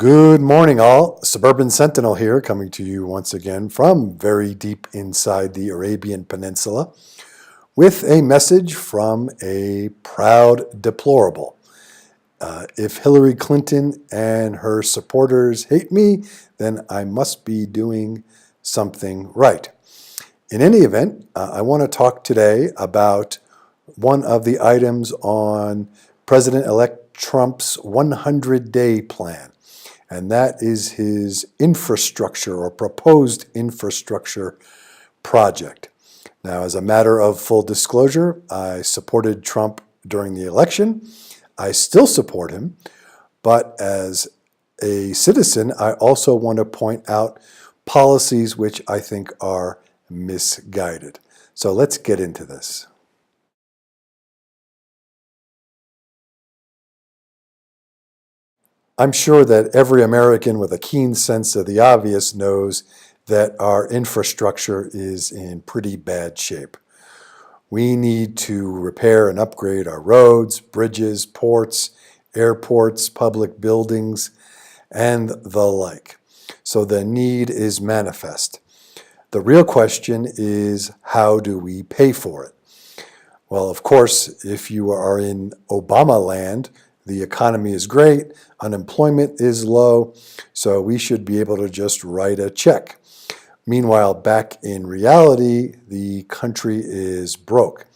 Good morning, all. Suburban Sentinel here, coming to you once again from very deep inside the Arabian Peninsula with a message from a proud deplorable. If Hillary Clinton and her supporters hate me, then I must be doing something right. In any event, I want to talk today about one of the items on President-elect Trump's 100-day plan. And that is his infrastructure or proposed infrastructure project. Now, as a matter of full disclosure, I supported Trump during the election. I still support him, but as a citizen, I also want to point out policies which I think are misguided. So let's get into this. I'm sure that every American with a keen sense of the obvious knows that our infrastructure is in pretty bad shape. We need to repair and upgrade our roads, bridges, ports, airports, public buildings, and the like. So the need is manifest. The real question is, how do we pay for it? Well, of course, if you are in Obama land, the economy is great, unemployment is low, so we should be able to just write a check. Meanwhile, back in reality, the country is broke.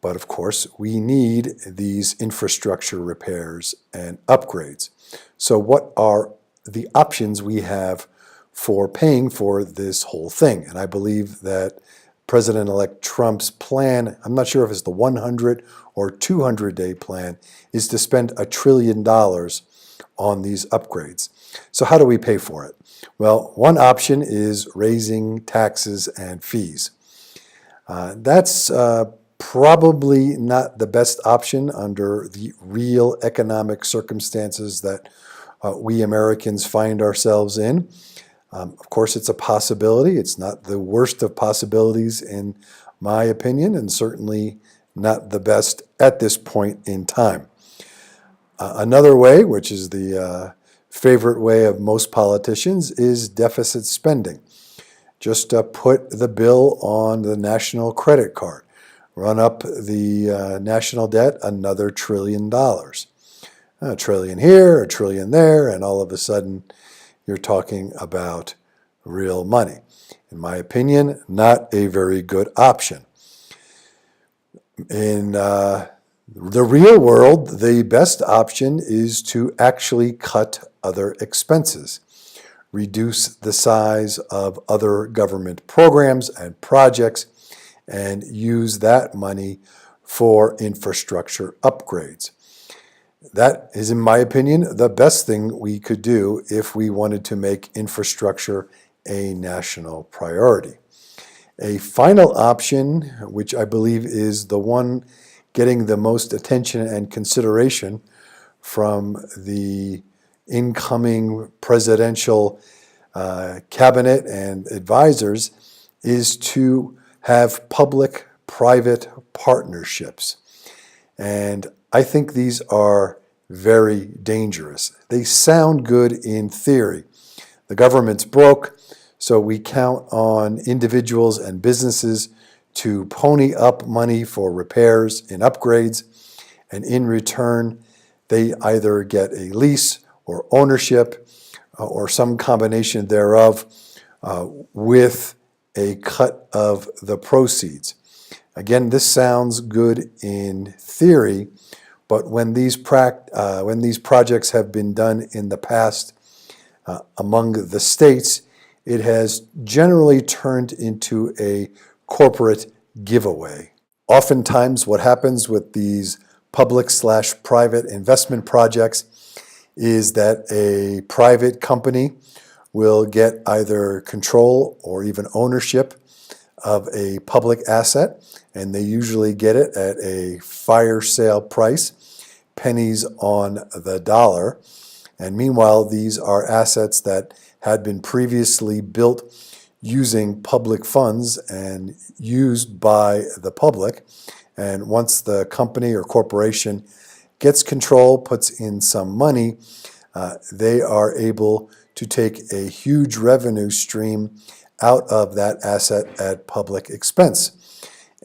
But of course, we need these infrastructure repairs and upgrades. So what are the options we have for paying for this whole thing? And I believe that President-elect Trump's plan, I'm not sure if it's the 100 or 200-day plan, is to spend $1 trillion on these upgrades. So how do we pay for it? Well, one option is raising taxes and fees. That's probably not the best option under the real economic circumstances that we Americans find ourselves in. Of course, it's a possibility. It's not the worst of possibilities in my opinion, and certainly not the best at this point in time. Another way, which is the favorite way of most politicians, is deficit spending. Just put the bill on the national credit card, run up the national debt another $1 trillion. A trillion here, a trillion there, and all of a sudden you're talking about real money. In my opinion, not a very good option. In the real world, the best option is to actually cut other expenses, reduce the size of other government programs and projects, and use that money for infrastructure upgrades. That is, in my opinion, the best thing we could do if we wanted to make infrastructure a national priority. A final option, which I believe is the one getting the most attention and consideration from the incoming presidential cabinet and advisors, is to have public-private partnerships. And I think these are very dangerous. They sound good in theory. The government's broke, so we count on individuals and businesses to pony up money for repairs and upgrades, and in return, they either get a lease or ownership or some combination thereof with a cut of the proceeds. Again, this sounds good in theory, but when these projects have been done in the past among the states, it has generally turned into a corporate giveaway. Oftentimes, what happens with these public/private investment projects is that a private company will get either control or even ownership of a public asset, and they usually get it at a fire sale price, pennies on the dollar. And meanwhile, these are assets that had been previously built using public funds and used by the public. And once the company or corporation gets control, puts in some money, they are able to take a huge revenue stream out of that asset at public expense.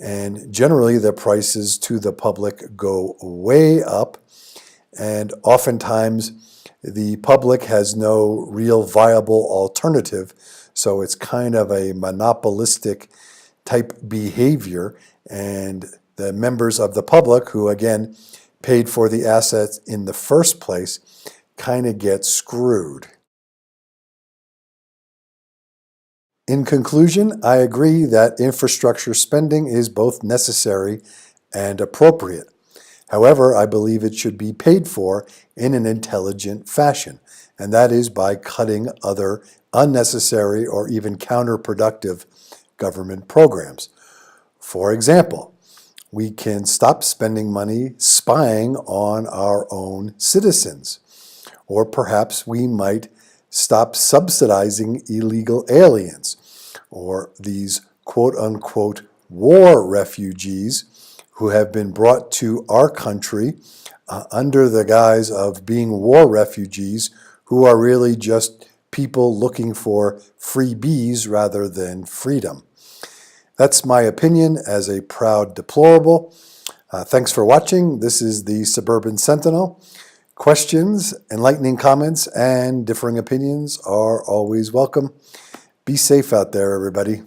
And generally, the prices to the public go way up, and oftentimes the public has no real viable alternative. So it's kind of a monopolistic type behavior, and the members of the public, who again paid for the assets in the first place, kind of get screwed. In conclusion, I agree that infrastructure spending is both necessary and appropriate. However, I believe it should be paid for in an intelligent fashion, and that is by cutting other unnecessary or even counterproductive government programs. For example, we can stop spending money spying on our own citizens. Or perhaps we might stop subsidizing illegal aliens, or these quote-unquote war refugees who have been brought to our country under the guise of being war refugees, who are really just people looking for freebies rather than freedom. That's my opinion as a proud deplorable. Thanks for watching. This is the Suburban Sentinel. Questions, enlightening comments, and differing opinions are always welcome. Be safe out there, everybody.